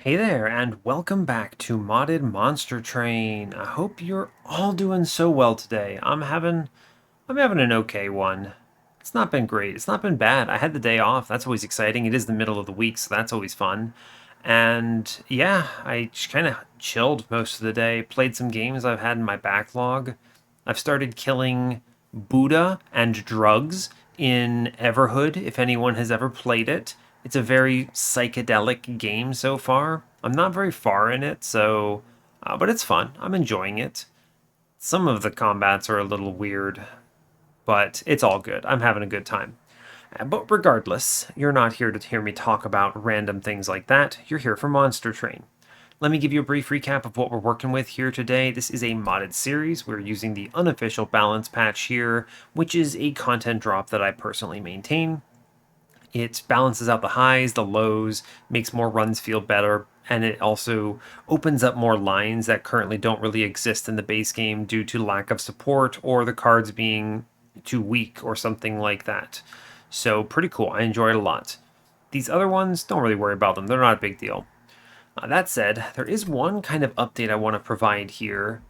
Hey there, and welcome back to Modded Monster Train. I hope you're all doing so well today. I'm having an okay one. It's not been great. It's not been bad. I had the day off. That's always exciting. It is the middle of the week, so that's always fun. And yeah, I just kind of chilled most of the day. Played some games I've had in my backlog. I've started killing Buddha and drugs in Everhood, if anyone has ever played it. It's a very psychedelic game so far. I'm not very far in it, but it's fun. I'm enjoying it. Some of the combats are a little weird, but it's all good. I'm having a good time. But regardless, you're not here to hear me talk about random things like that. You're here for Monster Train. Let me give you a brief recap of what we're working with here today. This is a modded series. We're using the Unofficial Balance Patch here, which is a content drop that I personally maintain. It balances out the highs, the lows, makes more runs feel better, and it also opens up more lines that currently don't really exist in the base game due to lack of support or the cards being too weak or something like that. So pretty cool. I enjoy it a lot. These other ones, don't really worry about them. They're not a big deal. That said, there is one kind of update I want to provide here.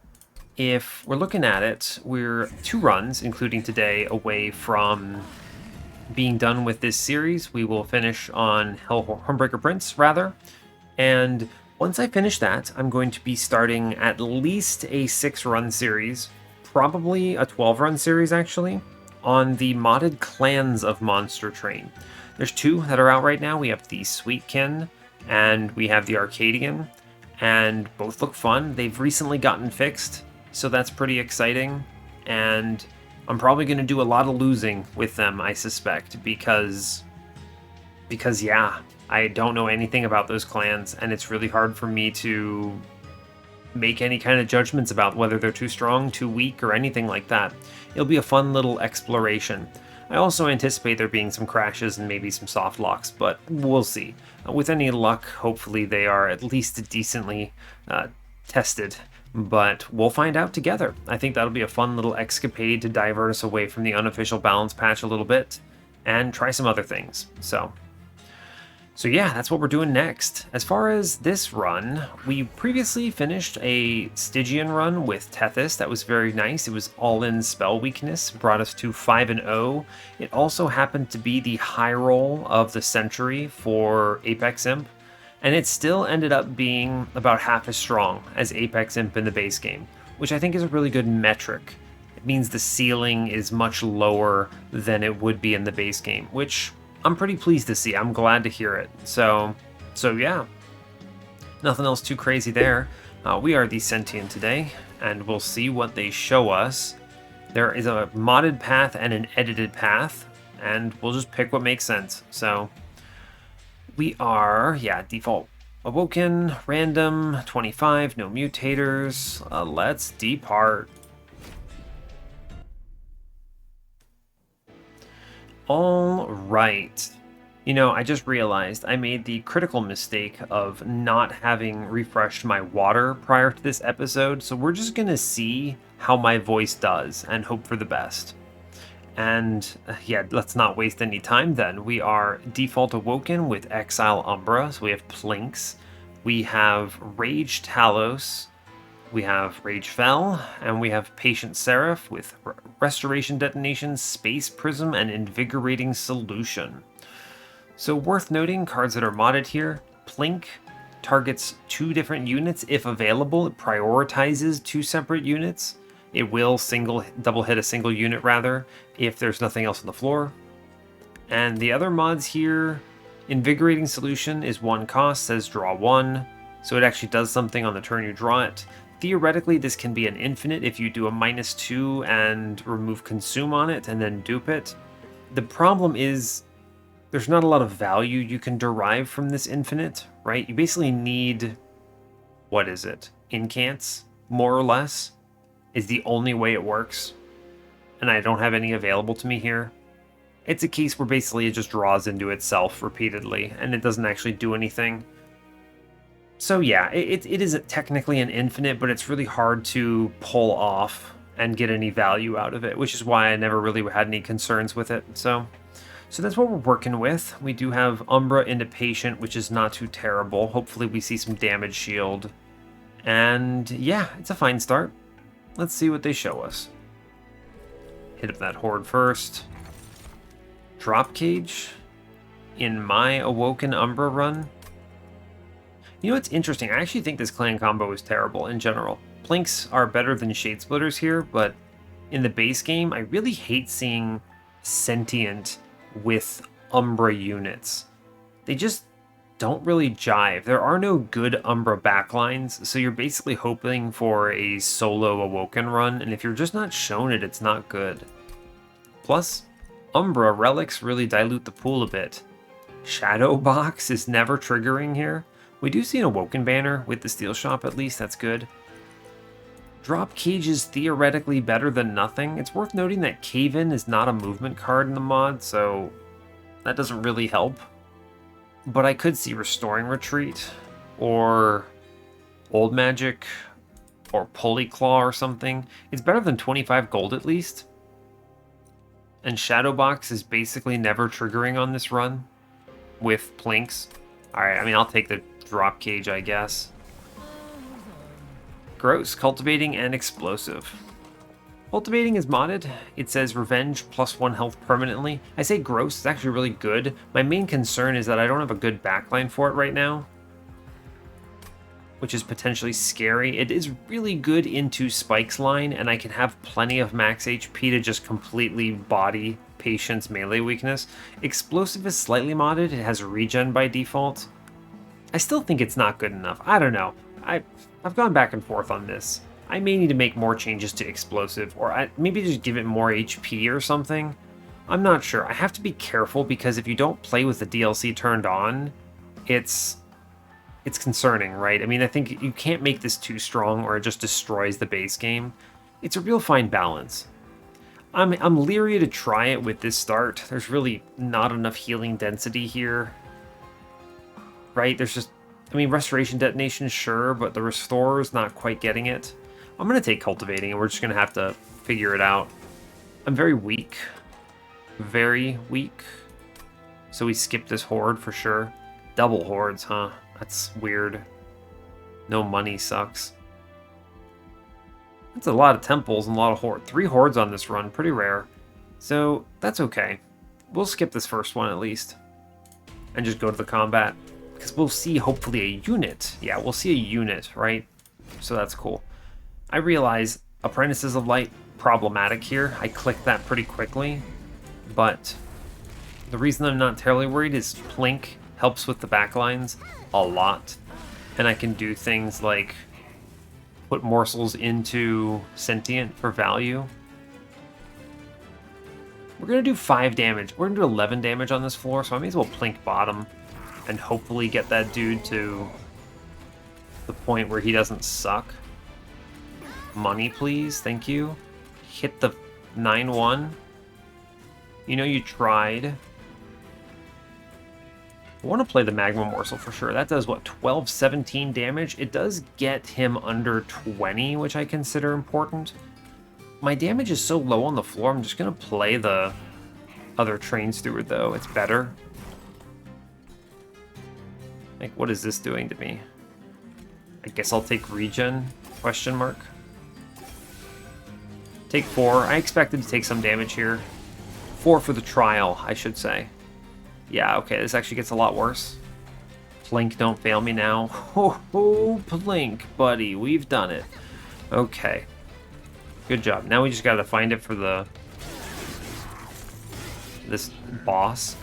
If we're looking at it, we're 2 runs, including today, away from being done with this series. We will finish on Homebreaker Prince, rather. And once I finish that, I'm going to be starting at least a 6-run series, probably a 12-run series, actually, on the modded clans of Monster Train. There's 2 that are out right now. We have the Sweetkin and we have the Arcadian, and both look fun. They've recently gotten fixed, so that's pretty exciting. And I'm probably going to do a lot of losing with them, I suspect, because yeah, I don't know anything about those clans, and it's really hard for me to make any kind of judgments about whether they're too strong, too weak, or anything like that. It'll be a fun little exploration. I also anticipate there being some crashes and maybe some soft locks, but we'll see. With any luck, hopefully they are at least decently tested, but we'll find out together. I think that'll be a fun little escapade to divert us away from the unofficial balance patch a little bit and try some other things. So yeah, that's what we're doing next. As far as this run, we previously finished a Stygian run with Tethys. That was very nice. It was all-in spell weakness, brought us to 5-0. It also happened to be the high roll of the century for Apex Imp, and it still ended up being about half as strong as Apex Imp in the base game, which I think is a really good metric. It means the ceiling is much lower than it would be in the base game, which I'm pretty pleased to see. I'm glad to hear it. So yeah, nothing else too crazy there. We are the Sentient today, and we'll see what they show us. There is a modded path and an edited path, and we'll just pick what makes sense. So we are, yeah, default Awoken, random, 25, no mutators. Let's depart. All right. You know, I just realized I made the critical mistake of not having refreshed my water prior to this episode, so we're just going to see how my voice does and hope for the best. And yeah, let's not waste any time then. We are default Awoken with Exile Umbra, so we have Plinks. We have Rage Talos. We have Rage Fell, and we have Patient Seraph with Restoration Detonation, Space Prism, and Invigorating Solution. So worth noting, cards that are modded here, Plink targets 2 different units if available. It prioritizes 2 separate units. It will double hit a single unit rather, if there's nothing else on the floor. And the other mods here, Invigorating Solution is 1 cost, says draw 1, so it actually does something on the turn you draw it. Theoretically, this can be an infinite if you do a -2 and remove Consume on it and then dupe it. The problem is there's not a lot of value you can derive from this infinite, right? You basically need, what is it? Incants, more or less, is the only way it works. And I don't have any available to me here. It's a case where basically it just draws into itself repeatedly and it doesn't actually do anything. So yeah, it is technically an infinite, but it's really hard to pull off and get any value out of it, which is why I never really had any concerns with it. So So that's what we're working with. We do have Umbra into Patient, which is not too terrible. Hopefully we see some damage shield. And yeah, it's a fine start. Let's see what they show us. Hit up that Horde first. Drop Cage in my Awoken Umbra run. You know what's interesting? I actually think this clan combo is terrible in general. Plinks are better than Shade Splitters here, but in the base game, I really hate seeing Sentient with Umbra units. They just don't really jive. There are no good Umbra backlines, so you're basically hoping for a solo Awoken run, and if you're just not shown it, it's not good. Plus, Umbra relics really dilute the pool a bit. Shadow Box is never triggering here. We do see an Awoken banner with the Steel Shop at least, that's good. Drop Cage is theoretically better than nothing. It's worth noting that Cave-In is not a movement card in the mod, so that doesn't really help. But I could see Restoring Retreat, or Old Magic, or Pulley Claw or something. It's better than 25 gold at least. And Shadow Box is basically never triggering on this run with Plinks. Alright, I mean, I'll take the Drop Cage, I guess. Gross, Cultivating, and Explosive. Cultivating is modded. It says Revenge +1 health permanently. I say gross, it's actually really good. My main concern is that I don't have a good backline for it right now, which is potentially scary. It is really good into Spike's line, and I can have plenty of max HP to just completely body Patient's melee weakness. Explosive is slightly modded. It has regen by default. I still think it's not good enough. I don't know. I've gone back and forth on this. I may need to make more changes to Explosive, or maybe just give it more HP or something. I'm not sure. I have to be careful because if you don't play with the DLC turned on, it's concerning, right? I mean, I think you can't make this too strong or it just destroys the base game. It's a real fine balance. I'm leery to try it with this start. There's really not enough healing density here, right? There's just, I mean, Restoration Detonation, sure, but the Restore is not quite getting it. I'm going to take Cultivating, and we're just going to have to figure it out. I'm very weak. Very weak. So we skip this Horde for sure. Double Hordes, huh? That's weird. No money sucks. That's a lot of temples and a lot of Horde. 3 Hordes on this run, pretty rare. So that's okay. We'll skip this first one at least. And just go to the combat. Because we'll see hopefully a unit. Yeah, we'll see a unit, right? So that's cool. I realize Apprentices of Light, problematic here. I clicked that pretty quickly. But the reason I'm not terribly worried is Plink helps with the backlines a lot. And I can do things like put morsels into Sentient for value. We're going to do 5 damage. We're going to do 11 damage on this floor, so I may as well Plink bottom and hopefully get that dude to the point where he doesn't suck. Money, please. Thank you. Hit the 9-1. You know you tried. I want to play the Magma Morsel for sure. That does, what, 12, 17 damage? It does get him under 20, which I consider important. My damage is so low on the floor, I'm just going to play the other Train Steward, though. It's better. Like, what is this doing to me? I guess I'll take Regen, question mark. Take 4. I expected to take some damage here. 4 for the trial, I should say. Yeah, okay, this actually gets a lot worse. Plink, don't fail me now. Ho ho, Plink, buddy, we've done it. Okay. Good job. Now we just gotta find it for this boss.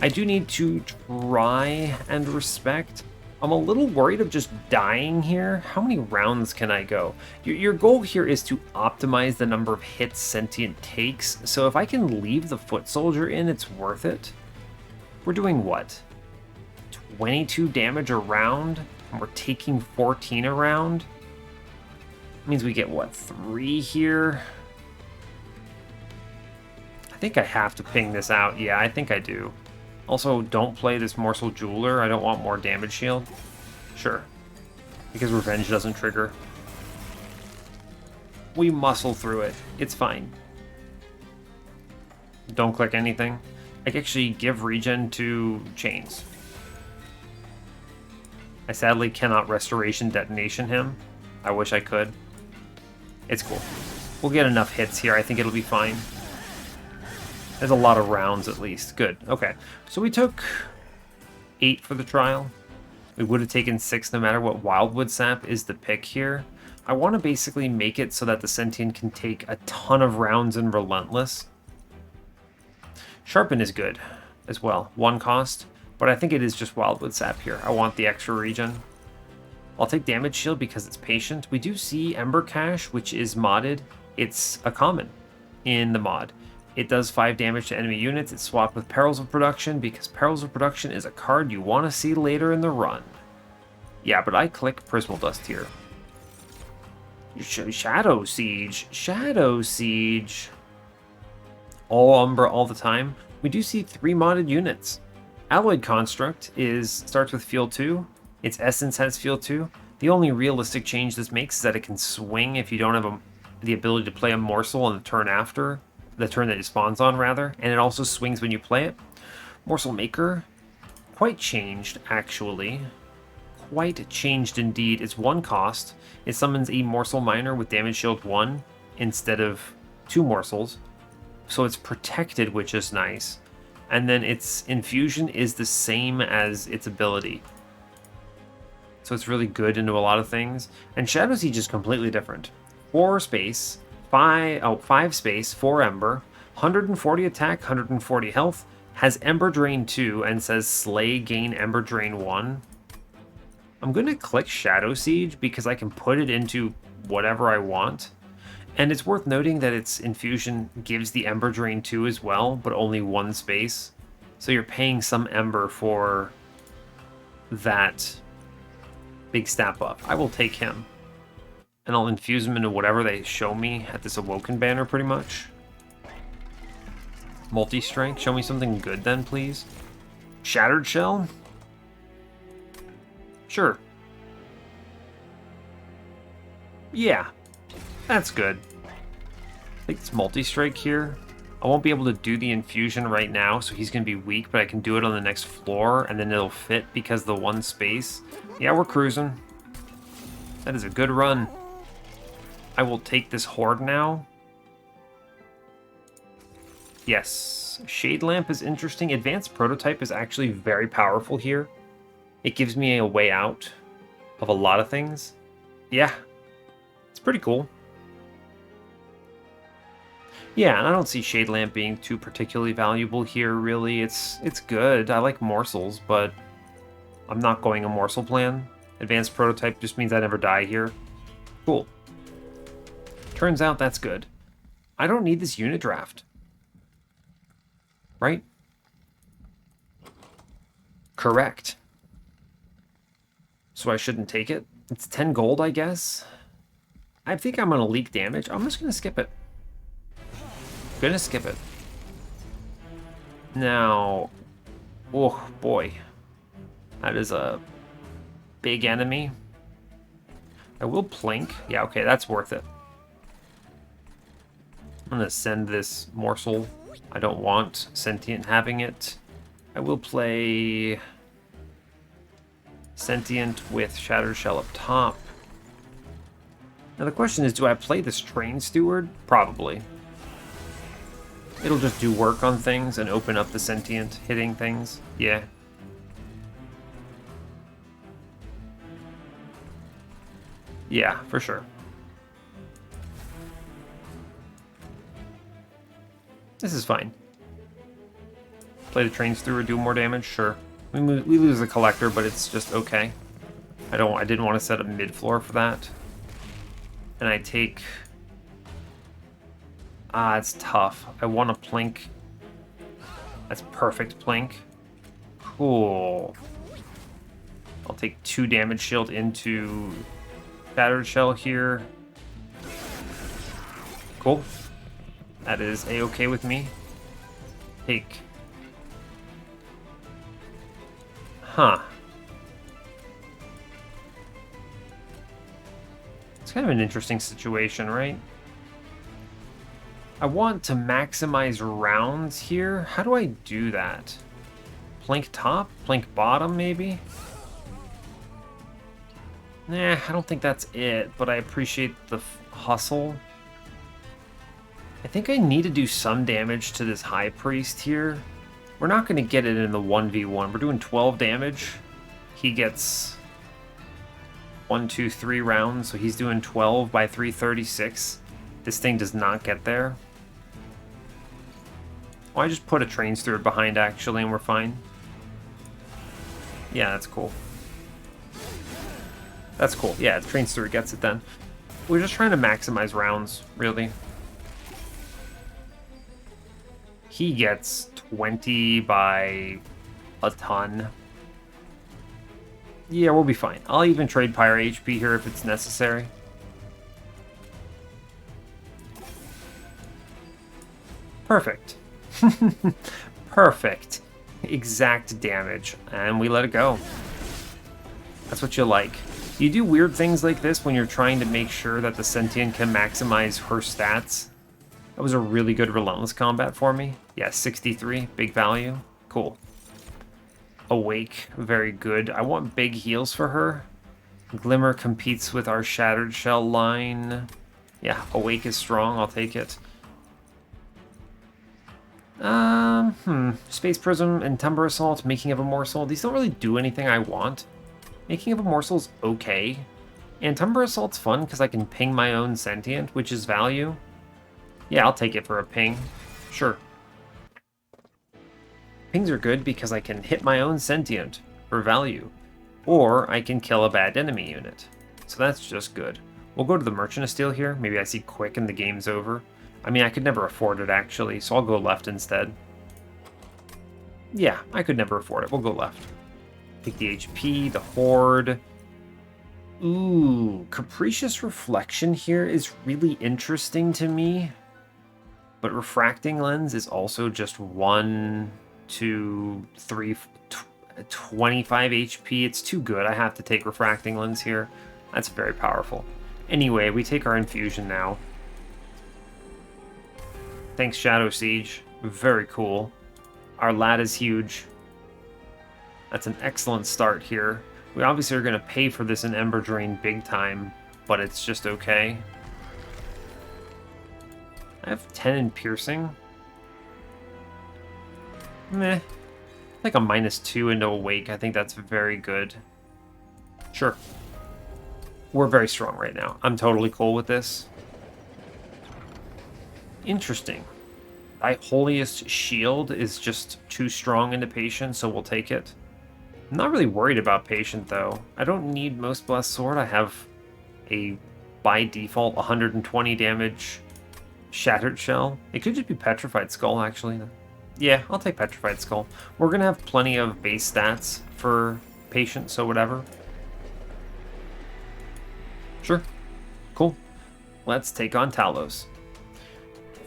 I do need to try and respect. I'm a little worried of just dying here. How many rounds can I go? Your goal here is to optimize the number of hits Sentient takes. So if I can leave the Foot Soldier in, it's worth it. We're doing what? 22 damage a round? And we're taking 14 a round? That means we get, what, 3 here? I think I have to ping this out. Yeah, I think I do. Also, don't play this Morsel Jeweler. I don't want more damage shield. Sure. Because Revenge doesn't trigger. We muscle through it. It's fine. Don't click anything. I can actually give regen to chains. I sadly cannot restoration detonation him. I wish I could. It's cool. We'll get enough hits here. I think it'll be fine. There's a lot of rounds at least. Good. Okay. So we took 8 for the trial. We would have taken 6 no matter what. Wildwood Sap is the pick here. I want to basically make it so that the Sentient can take a ton of rounds in Relentless. Sharpen is good as well. 1 cost. But I think it is just Wildwood Sap here. I want the extra regen. I'll take Damage Shield because it's patient. We do see Ember Cache, which is modded. It's a common in the mod. It does 5 damage to enemy units. It's swapped with Perils of Production because Perils of Production is a card you want to see later in the run. Yeah, but I click Prismal Dust here. Shattersiege. Shattersiege. All Umbra all the time. We do see 3 modded units. Alloyed Construct starts with Field 2. Its Essence has Field 2. The only realistic change this makes is that it can swing if you don't have the ability to play a morsel on the turn after. The turn that it spawns on, rather. And it also swings when you play it. Morsel Maker. Quite changed, actually. Quite changed indeed. It's 1 cost. It summons a Morsel Miner with Damage Shield 1 instead of 2 morsels. So it's protected, which is nice. And then its infusion is the same as its ability. So it's really good into a lot of things. And Shattersiege is completely different. 4 space, 5 space, 4 Ember, 140 attack, 140 health, has Ember Drain 2 and says Slay, gain Ember Drain 1. I'm going to click Shattersiege because I can put it into whatever I want. And it's worth noting that its infusion gives the Ember Drain 2 as well, but only 1 space. So you're paying some Ember for that big stat buff. I will take him. And I'll infuse him into whatever they show me at this Awoken banner, pretty much. Multi-strength. Show me something good then, please. Shattered Shell? Sure. Yeah. That's good. I think it's multi-strike here. I won't be able to do the infusion right now, so he's going to be weak, but I can do it on the next floor, and then it'll fit because the 1 space. Yeah, we're cruising. That is a good run. I will take this Horde now. Yes. Shade Lamp is interesting. Advanced Prototype is actually very powerful here. It gives me a way out of a lot of things. Yeah. It's pretty cool. Yeah, and I don't see Shade Lamp being too particularly valuable here, really. It's good. I like morsels, but I'm not going a morsel plan. Advanced Prototype just means I never die here. Cool. Turns out that's good. I don't need this unit draft. Right? Correct. So I shouldn't take it. It's 10 gold, I guess. I think I'm going to leak damage. I'm just going to skip it. Gonna skip it. Now, oh boy, that is a big enemy. I will plink. Yeah, okay, that's worth it. I'm gonna send this morsel. I don't want Sentient having it. I will play Sentient with Shattered Shell up top. Now the question is, do I play this Train Steward? Probably. It'll just do work on things and open up the Sentient hitting things. Yeah. Yeah, for sure. This is fine. Play the Trains through or do more damage? Sure. We lose the Collector, but it's just okay. I didn't want to set up mid-floor for that. And I take... it's tough. I want to plink. That's perfect plink. Cool. I'll take 2 damage shield into Shattered Shell here. Cool. That is a-okay with me. Take. Huh. It's kind of an interesting situation, right? I want to maximize rounds here. How do I do that? Plank top? Plank bottom, maybe? Nah, I don't think that's it, but I appreciate the hustle. I think I need to do some damage to this High Priest here. We're not going to get it in the 1v1. We're doing 12 damage. He gets 1, 2, 3 rounds, so he's doing 12 by 336. This thing does not get there. Well, I just put a train steward behind, actually, and we're fine. Yeah, that's cool. That's cool. Yeah, the train steward gets it then. We're just trying to maximize rounds, really. He gets 20 by a ton. Yeah, we'll be fine. I'll even trade Pyre HP here if it's necessary. Perfect. Perfect. Exact damage. And we let it go. That's what you like. You do weird things like this when you're trying to make sure that the Sentient can maximize her stats. That was a really good Relentless combat for me. Yeah, 63, big value. Cool. Awake, very good. I want big heals for her. Glimmer competes with our Shattered Shell line. Yeah, Awake is strong, I'll take it. Space Prism and Timber Assault, Making of a Morsel. These don't really do anything I want. Making of a Morsel's okay. And Timber Assault's fun because I can ping my own Sentient, which is value. Yeah, I'll take it for a ping. Sure. Pings are good because I can hit my own Sentient for value. Or I can kill a bad enemy unit. So that's just good. We'll go to the Merchant of Steel here. Maybe I see quick and the game's over. I mean, I could never afford it, actually, so I'll go left instead. Yeah, I could never afford it. We'll go left. Take the HP, the Horde. Ooh, Capricious Reflection here is really interesting to me. But Refracting Lens is also just 1, 2, 3, 25 HP. It's too good. I have to take Refracting Lens here. That's very powerful. Anyway, we take our Infusion now. Thanks, Shattersiege. Very cool. Our lat is huge. That's an excellent start here. We obviously are going to pay for this in Ember Drain big time, but it's just okay. I have 10 in Piercing. Meh. Like a -2 into Awake. I think that's very good. Sure. We're very strong right now. I'm totally cool with this. Interesting. Thy Holiest Shield is just too strong into Patient, so we'll take it. I'm not really worried about Patient, though. I don't need Most Blessed Sword. I have a, by default, 120 damage Shattered Shell. It could just be Petrified Skull, actually. Yeah, I'll take Petrified Skull. We're going to have plenty of base stats for Patient, so whatever. Sure. Cool. Let's take on Talos.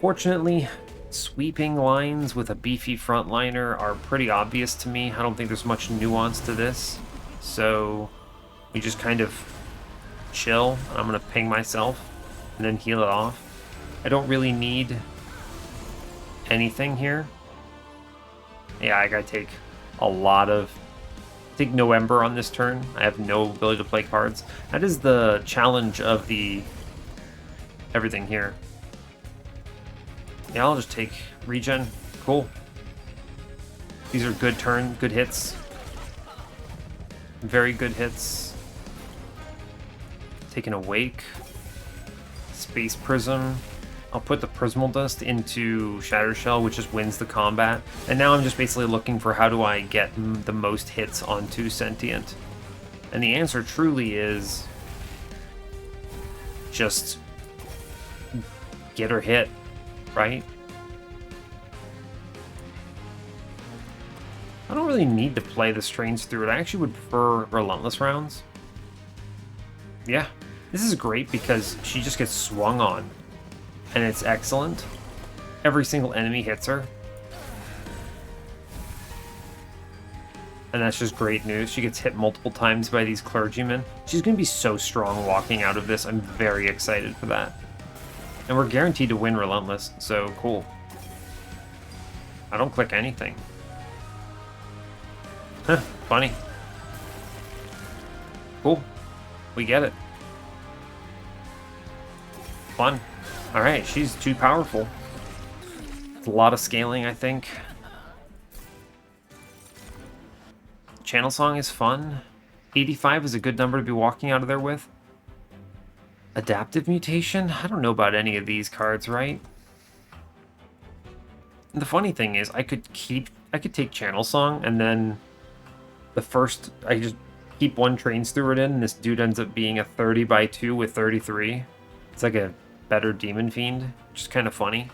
Fortunately, sweeping lines with a beefy frontliner are pretty obvious to me. I don't think there's much nuance to this. So we just kind of chill. I'm going to ping myself and then heal it off. I don't really need anything here. Yeah, I gotta take a lot of... Take no Ember on this turn. I have no ability to play cards. That is the challenge of the... everything here. Yeah, I'll just take regen. Cool. These are good good hits. Very good hits. Take an Awake. Space Prism. I'll put the Prismal Dust into Shatter Shell, which just wins the combat. And now I'm just basically looking for how do I get the most hits onto Sentient. And the answer truly is just get her hit, right? I don't really need to play the Strains through it. I actually would prefer Relentless rounds. Yeah, this is great because she just gets swung on. And it's excellent. Every single enemy hits her. And that's just great news. She gets hit multiple times by these clergymen. She's going to be so strong walking out of this. I'm very excited for that. And we're guaranteed to win Relentless, so cool. I don't click anything. Huh, funny. Cool. We get it. Fun. Alright, she's too powerful. It's a lot of scaling, I think. Channel Song is fun. 85 is a good number to be walking out of there with. Adaptive Mutation? I don't know about any of these cards, right? And the funny thing is, I could take Channel Song, and then I just keep one Train Steward in, and this dude ends up being a 30x2 with 33. It's like a better Demon Fiend, which is kind of funny.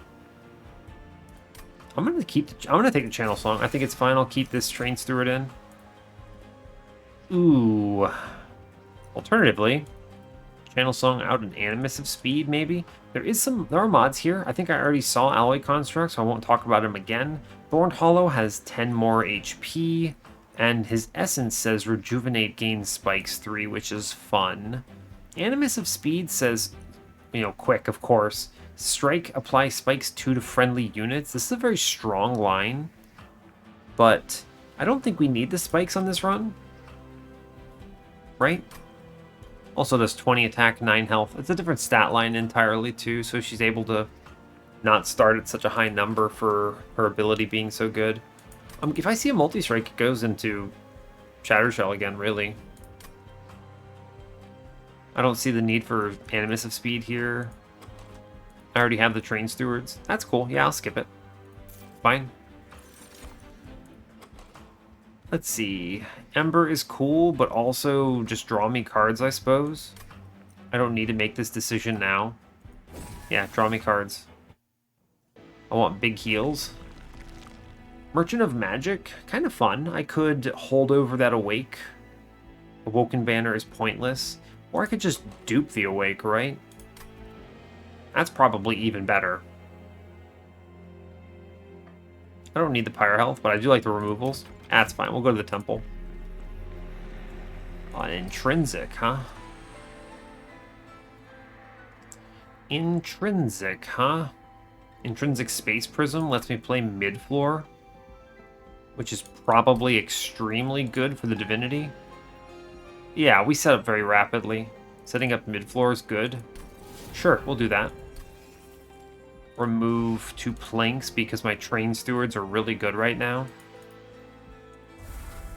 I'm gonna take the Channel Song. I think it's fine. I'll keep this Train Steward in. Ooh. Alternatively, Channel Song out an Animus of Speed, maybe? There are mods here. I think I already saw Alloy Construct, so I won't talk about him again. Thorned Hollow has 10 more HP, and his Essence says Rejuvenate gains Spikes 3, which is fun. Animus of Speed says, quick, of course. Strike, apply Spikes 2 to friendly units. This is a very strong line, but I don't think we need the Spikes on this run. Right? Also does 20 attack, 9 health. It's a different stat line entirely too, so she's able to not start at such a high number for her ability being so good. If I see a multi-strike, it goes into Shattershell again, really. I don't see the need for Animus of Speed here. I already have the Train Stewards. That's cool. Yeah, I'll skip it. Fine. Let's see. Ember is cool, but also just draw me cards, I suppose. I don't need to make this decision now. Yeah, draw me cards. I want big heals. Merchant of Magic, kind of fun. I could hold over that Awake. Awoken banner is pointless. Or I could just dupe the Awake, right? That's probably even better. I don't need the Pyre Health, but I do like the removals. That's fine. We'll go to the temple. Intrinsic, huh? Intrinsic, huh? Intrinsic Space Prism lets me play mid-floor, which is probably extremely good for the Divinity. Yeah, we set up very rapidly. Setting up mid-floor is good. Sure, we'll do that. Remove 2 Planks because my Train Stewards are really good right now.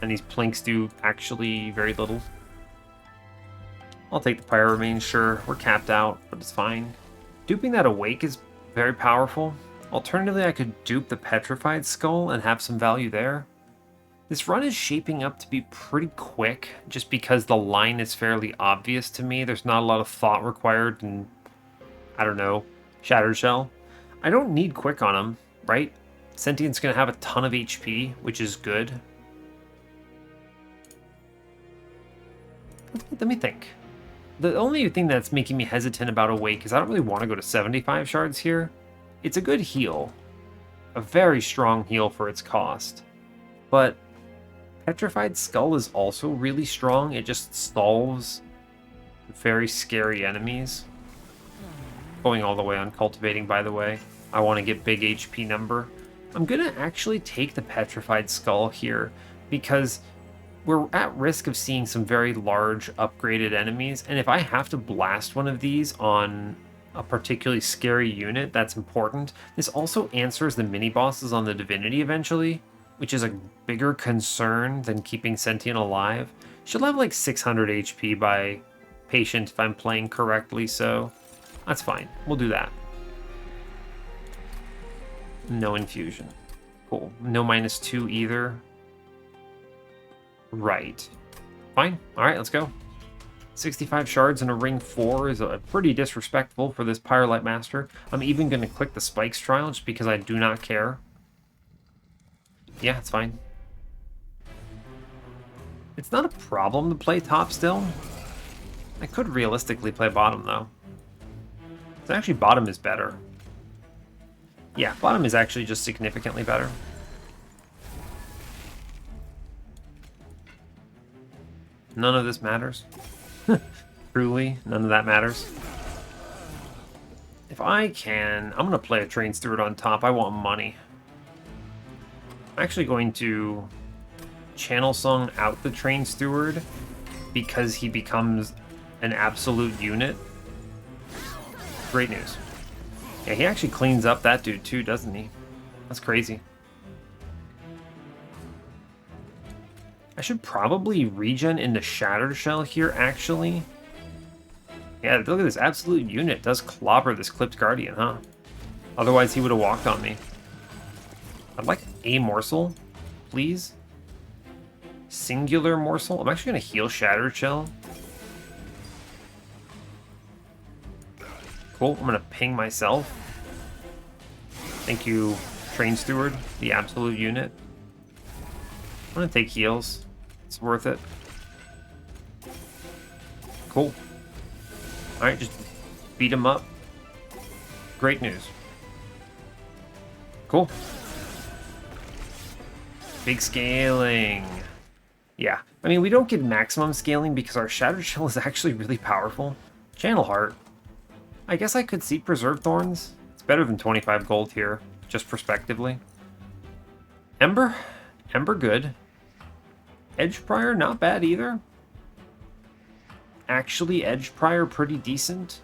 And these Planks do actually very little. I'll take the Pyro Remains, sure. We're capped out, but it's fine. Duping that Awake is very powerful. Alternatively, I could dupe the Petrified Skull and have some value there. This run is shaping up to be pretty quick, just because the line is fairly obvious to me. There's not a lot of thought required in, I don't know, Shattershell. I don't need quick on him, right? Sentient's going to have a ton of HP, which is good. Let me think. The only thing that's making me hesitant about Awake is I don't really want to go to 75 shards here. It's a good heal. A very strong heal for its cost. But Petrified Skull is also really strong. It just solves very scary enemies. Going all the way on Cultivating, by the way. I want to get big HP number. I'm going to actually take the Petrified Skull here because we're at risk of seeing some very large upgraded enemies, and if I have to blast one of these on a particularly scary unit, that's important. This also answers the mini-bosses on the Divinity eventually, which is a bigger concern than keeping Sentient alive. She'll have like 600 HP by Patient if I'm playing correctly, so that's fine. We'll do that. No infusion. Cool. No -2 either. Right. Fine. Alright, let's go. 65 shards in a ring 4 is pretty disrespectful for this Pyrelight Master. I'm even going to click the Spikes trial just because I do not care. Yeah, it's fine. It's not a problem to play top still. I could realistically play bottom though. It's actually bottom is better. Yeah, bottom is actually just significantly better. None of this matters. Truly, none of that matters. If I can, I'm going to play a Train Steward on top. I want money. I'm actually going to Channel Song out the Train Steward because he becomes an absolute unit. Great news. Yeah, he actually cleans up that dude too, doesn't he? That's crazy. I should probably regen into Shattered Shell here, actually. Yeah, look at this absolute unit. Does clobber this Clipped Guardian, huh? Otherwise, he would have walked on me. I'd like a morsel, please. Singular morsel. I'm actually going to heal Shattered Shell. Cool. I'm going to ping myself. Thank you, Train Steward, the absolute unit. I'm going to take heals. It's worth it. Cool. Alright, just beat him up. Great news. Cool. Big scaling. Yeah. I mean, we don't get maximum scaling because our Shattered Shell is actually really powerful. Channel Heart. I guess I could see Preserve Thorns. It's better than 25 gold here, just prospectively. Ember? Ember good. Edge Prior, not bad either. Actually, Edge Prior pretty decent.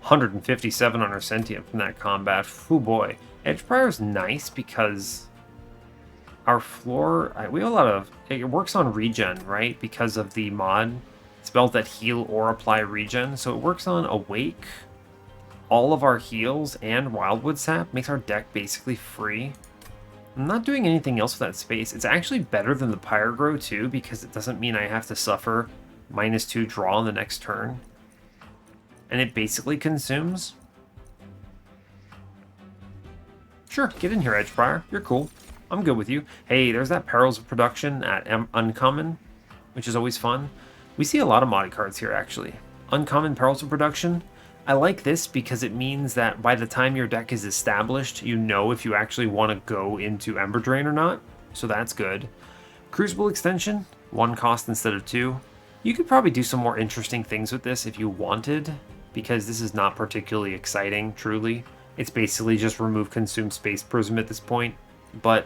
157 on our Sentient from that combat. Oh boy. Edge Prior's nice because our floor, we have a lot of, it works on regen, right? Because of the mod. Spells that heal or apply regen. So it works on Awake, all of our heals, and Wildwood Sap. Makes our deck basically free. I'm not doing anything else with that space. It's actually better than the Pyrogrow too, because it doesn't mean I have to suffer -2 draw on the next turn. And it basically consumes. Sure, get in here, Edgebriar. You're cool. I'm good with you. Hey, there's that Perils of Production at Uncommon, which is always fun. We see a lot of modded cards here, actually. Uncommon Perils of Production. I like this because it means that by the time your deck is established, you know if you actually want to go into Ember Drain or not. So that's good. Crucible Extension, 1 cost instead of 2. You could probably do some more interesting things with this if you wanted, because this is not particularly exciting, truly. It's basically just remove Consume Space Prism at this point. But,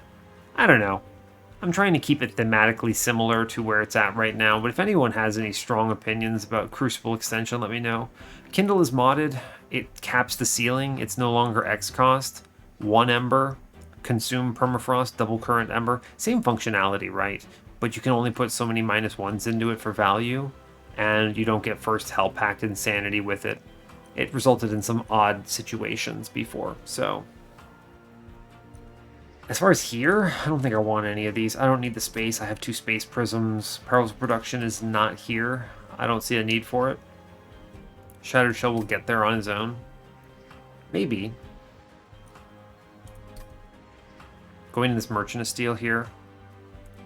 I don't know. I'm trying to keep it thematically similar to where it's at right now, but if anyone has any strong opinions about Crucible Extension, let me know. Kindle is modded. It caps the ceiling. It's no longer X cost. 1 Ember, Consume Permafrost, Double Current Ember. Same functionality, right? But you can only put so many -1s into it for value, and you don't get first Hell Pact Insanity with it. It resulted in some odd situations before, so... As far as here, I don't think I want any of these. I don't need the space. I have 2 Space Prisms. Perils of Production is not here. I don't see a need for it. Shattered Shell will get there on his own. Maybe. Going to this Merchant of Steel here.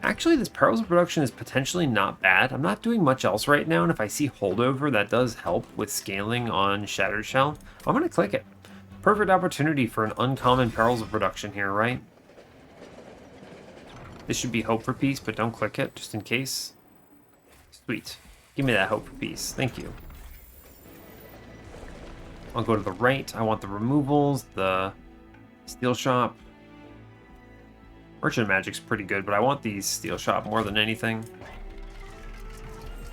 Actually, this Perils of Production is potentially not bad. I'm not doing much else right now, and if I see Holdover, that does help with scaling on Shattered Shell. I'm going to click it. Perfect opportunity for an uncommon Perils of Production here, right? This should be Hope for Peace, but don't click it, just in case. Sweet. Give me that Hope for Peace. Thank you. I'll go to the right. I want the removals, the Steel Shop. Merchant Magic's pretty good, but I want these Steel Shop more than anything.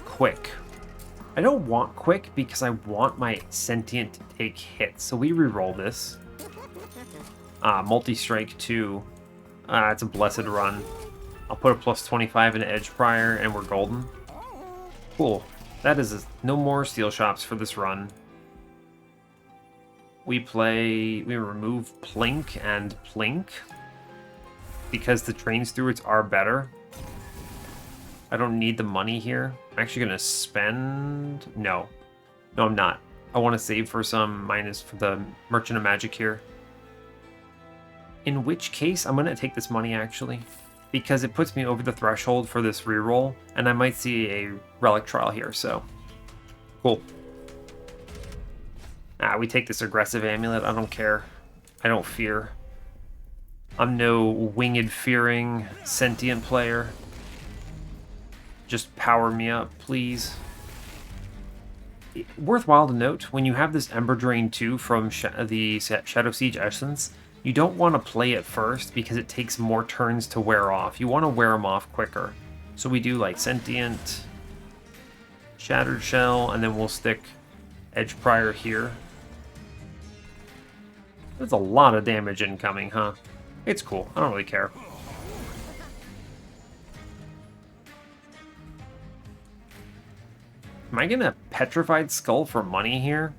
Quick. I don't want Quick because I want my Sentient to take hits, so we reroll this. Multi-Strike 2. It's a blessed run. I'll put a +25 in Edge Prior, and we're golden. Cool. That is no more Steel Shops for this run. We remove Plink and Plink, because the Train Stewards are better. I don't need the money here. I'm actually going to spend... No, I'm not. I want to save for some minus for the Merchant of Magic here. In which case, I'm going to take this money, actually, because it puts me over the threshold for this reroll, and I might see a Relic Trial here, so... Cool. We take this Aggressive Amulet. I don't care. I don't fear. I'm no winged fearing sentient player. Just power me up, please. Worthwhile to note, when you have this Ember Drain 2 from the Shattersiege Essence, you don't want to play it first because it takes more turns to wear off. You want to wear them off quicker. So we do like Sentient, Shattered Shell, and then we'll stick Edge Prior here. That's a lot of damage incoming, huh? It's cool. I don't really care. Am I gonna Petrified Skull for money here?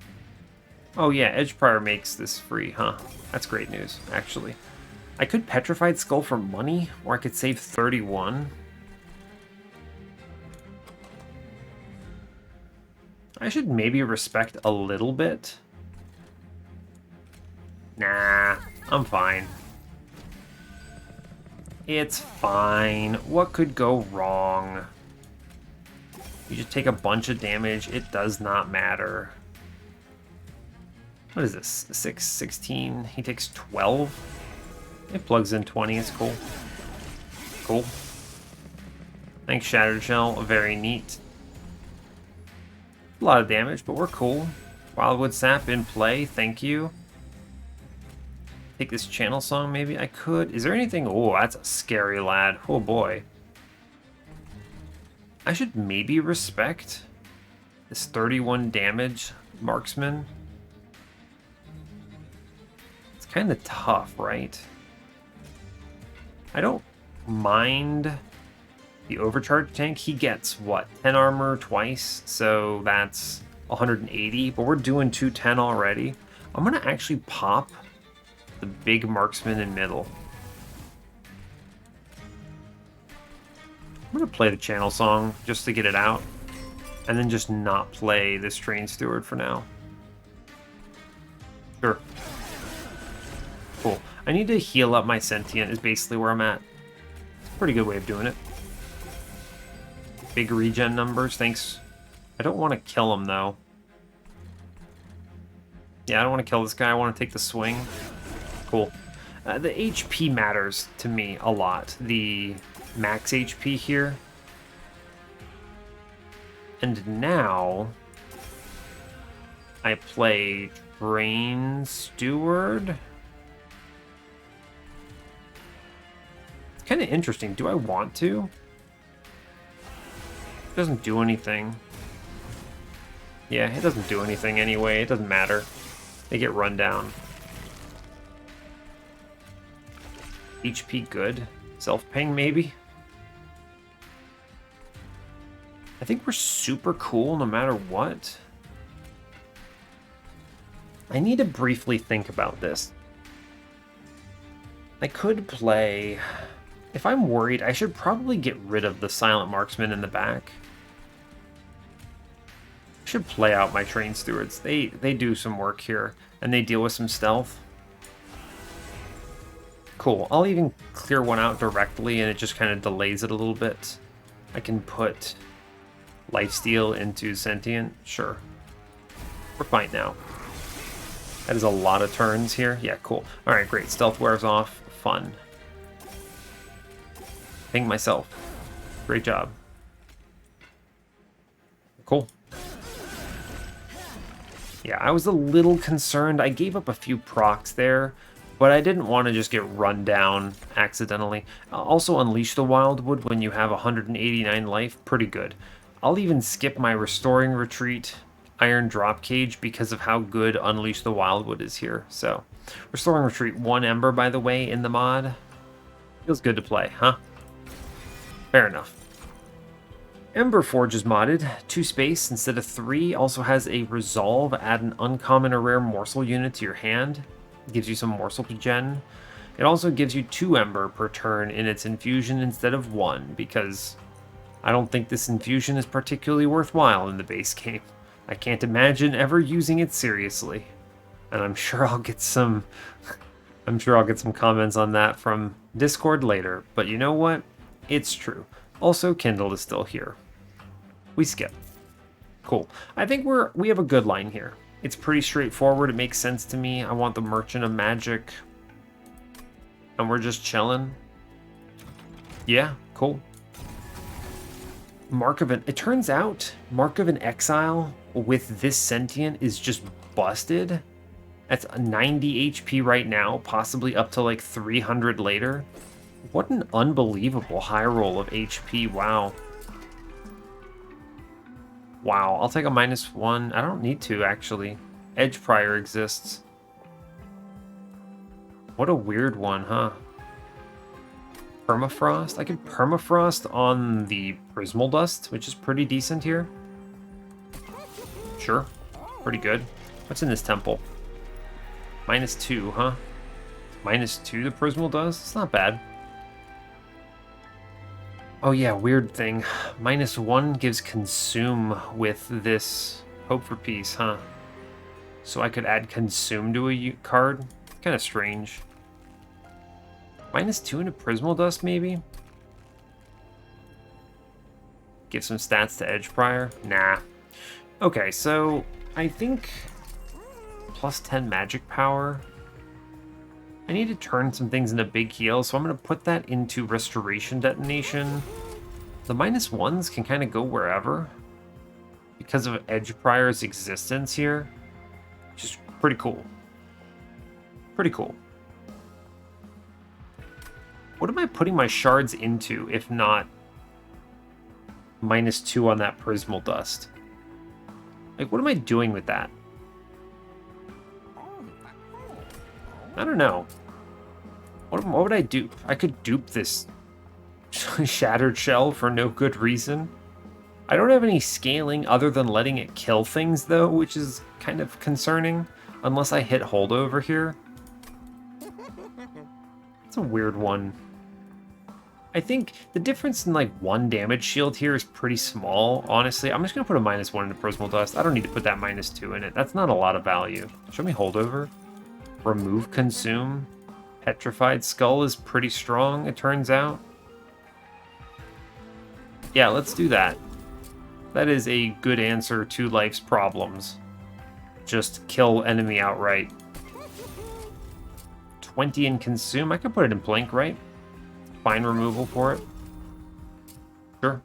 Oh yeah, Edge Prior makes this free, huh? That's great news, actually. I could Petrified Skull for money, or I could save 31. I should maybe respect a little bit. Nah, I'm fine. It's fine. What could go wrong? You just take a bunch of damage. It does not matter. What is this? 6, 16. He takes 12. It plugs in 20. It's cool. Cool. Thanks, Shattered Shell. Very neat. A lot of damage, but we're cool. Wildwood Sap in play. Thank you. Take this Channel Song, maybe I could. Is there anything? Oh, that's a scary lad. Oh boy. I should maybe respect this 31 damage marksman. It's kind of tough, right? I don't mind the overcharge tank. He gets, what, 10 armor twice? So that's 180, but we're doing 210 already. I'm going to actually pop the big marksman in middle. I'm going to play the Channel Song just to get it out, and then just not play this Train Steward for now. Sure. Cool. I need to heal up my Sentient is basically where I'm at. It's a pretty good way of doing it. Big regen numbers, thanks. I don't want to kill him, though. Yeah, I don't want to kill this guy. I want to take the swing. Cool. The HP matters to me a lot. The max HP here. And now I play Train Steward. It's kind of interesting. Do I want to? It doesn't do anything. Yeah, it doesn't do anything anyway. It doesn't matter. They get run down. HP good. Self-ping maybe? I think we're super cool no matter what. I need to briefly think about this. I could play... If I'm worried, I should probably get rid of the Silent Marksman in the back. I should play out my Train Stewards. They do some work here, and they deal with some stealth. Cool. I'll even clear one out directly, and it just kind of delays it a little bit. I can put Lifesteal into Sentient. Sure. We're fine now. That is a lot of turns here. Yeah, cool. Alright, great. Stealth wears off. Fun. Ping myself. Great job. Cool. Yeah, I was a little concerned. I gave up a few procs there, but I didn't want to just get run down accidentally. Also, Unleash the Wildwood when you have 189 life. Pretty good. I'll even skip my Restoring Retreat Iron Drop Cage because of how good Unleash the Wildwood is here. So, Restoring Retreat, 1 Ember, by the way, in the mod. Feels good to play, huh? Fair enough. Ember Forge is modded. 2 space instead of 3. Also has a Resolve. Add an uncommon or rare morsel unit to your hand. It gives you some morsel to gen. It also gives you 2 Ember per turn in its infusion instead of 1, because I don't think this infusion is particularly worthwhile in the base game. I can't imagine ever using it seriously. And I'm sure I'll get some comments on that from Discord later, but you know what? It's true. Also, Kindle is still here. We skip. Cool. I think we have a good line here. It's pretty straightforward. It makes sense to me. I want the Merchant of Magic. And we're just chilling. Yeah, cool. It turns out, Mark of an Exile with this sentient is just busted. That's 90 HP right now, possibly up to like 300 later. What an unbelievable high roll of HP, wow. Wow, I'll take a -1. I don't need to, actually. Edge Prior exists. What a weird one, huh? Permafrost? I could Permafrost on the Prismal Dust, which is pretty decent here. Sure, pretty good. What's in this temple? -2, huh? -2 the Prismal does? It's not bad. Oh yeah, weird thing. -1 gives Consume with this Hope for Peace, huh? So I could add Consume to a card? Kind of strange. -2 into Prismal Dust, maybe? Give some stats to Edge Prior? Nah. Okay, so I think +10 magic power. I need to turn some things into big heal, so I'm going to put that into Restoration Detonation. The -1s can kind of go wherever because of Edge Prior's existence here, which is pretty cool. Pretty cool. What am I putting my shards into if not -2 on that Prismal Dust? Like, what am I doing with that? I don't know. What would I dupe? I could dupe this Shattered Shell for no good reason. I don't have any scaling other than letting it kill things, though, which is kind of concerning. Unless I hit holdover here. It's a weird one. I think the difference in like 1 damage shield here is pretty small, honestly. I'm just going to put a -1 into Prismal Dust. I don't need to put that -2 in it. That's not a lot of value. Show me holdover. Remove Consume. Petrified Skull is pretty strong, it turns out. Yeah, let's do that. That is a good answer to life's problems. Just kill enemy outright. 20 in Consume. I could put it in Blink, right? Find removal for it. Sure.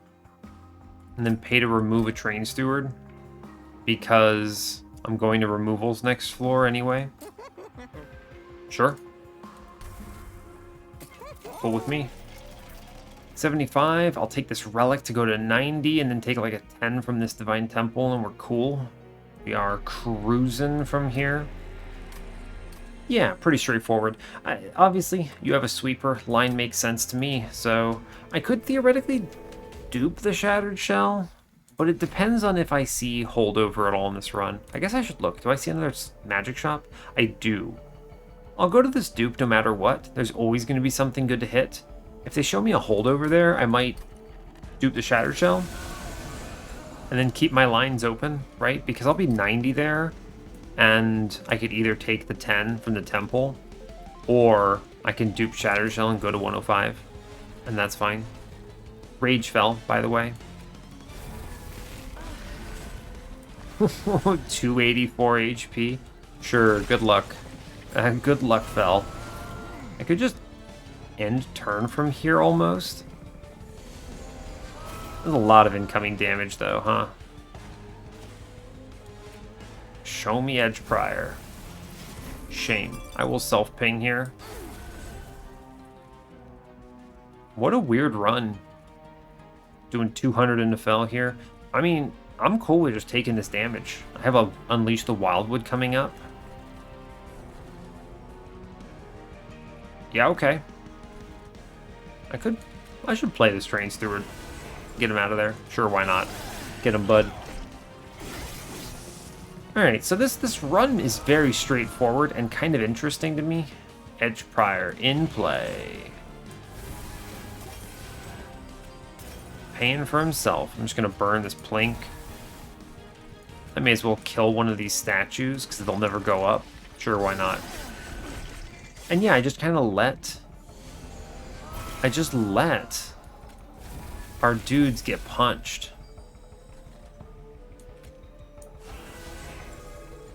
And then pay to remove a Train Steward. Because I'm going to removals next floor anyway. Sure. Cool with me. 75. I'll take this relic to go to 90 and then take like a 10 from this Divine Temple and we're cool. We are cruising from here. Yeah, pretty straightforward. Obviously, you have a sweeper. Line makes sense to me. So I could theoretically dupe the Shattered Shell, but it depends on if I see holdover at all in this run. I guess I should look. Do I see another magic shop? I do. I'll go to this dupe no matter what. There's always going to be something good to hit. If they show me a holdover there, I might dupe the Shattered Shell. And then keep my lines open, right? Because I'll be 90 there. And I could either take the 10 from the temple. Or I can dupe Shattered Shell and go to 105. And that's fine. Rage fell, by the way. 284 HP. Sure, good luck. Good luck, fell. I could just end turn from here almost. There's a lot of incoming damage though, huh? Show me Edge Prior. Shame. I will self-ping here. What a weird run. Doing 200 into fell here. I mean, I'm cool with just taking this damage. I have a Unleash the Wildwood coming up. Yeah, okay. I should play this Train Steward. Get him out of there. Sure, why not? Get him, bud. Alright, so this run is very straightforward and kind of interesting to me. Edge Prior in play. Paying for himself. I'm just going to burn this Plink. I may as well kill one of these statues because they'll never go up. Sure, why not? And yeah, I just let our dudes get punched.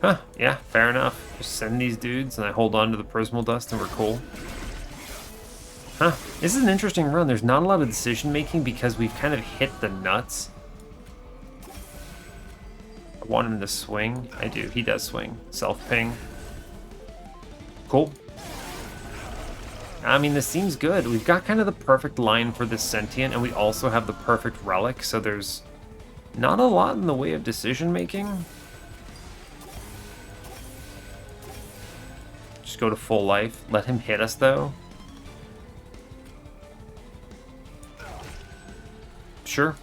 Huh, yeah, fair enough. Just send these dudes and I hold on to the Prismal Dust and we're cool. Huh, this is an interesting run. There's not a lot of decision making because we've kind of hit the nuts. want him to swing. I do. He does swing. Self-ping. Cool. I mean, this seems good. We've got kind of the perfect line for this sentient, and we also have the perfect relic, so there's not a lot in the way of decision-making. Just go to full life. Let him hit us, though. Sure.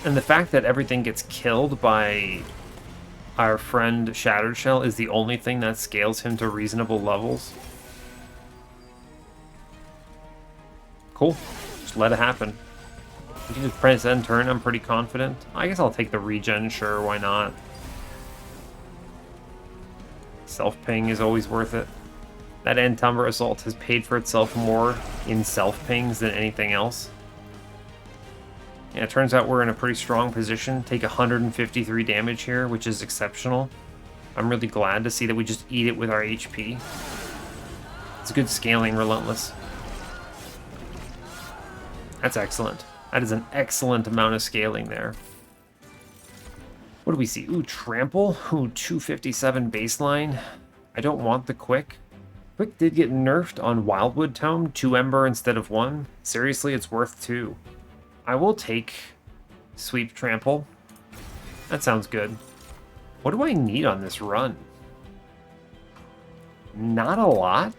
And the fact that everything gets killed by our friend Shattered Shell is the only thing that scales him to reasonable levels. Cool. Just let it happen. We can just press end turn, I'm pretty confident. I guess I'll take the regen, sure, why not? Self-ping is always worth it. That Umbra Assault has paid for itself more in self-pings than anything else. Yeah, it turns out we're in a pretty strong position. Take 153 damage here, which is exceptional. I'm really glad to see that we just eat it with our HP. It's good scaling, Relentless. That's excellent. That is an excellent amount of scaling there. What do we see? Ooh, Trample. Ooh, 257 baseline. I don't want the Quick. Quick did get nerfed on Wildwood Tome. 2 Ember instead of 1. Seriously, it's worth 2. I will take Sweep Trample. That sounds good. What do I need on this run? Not a lot.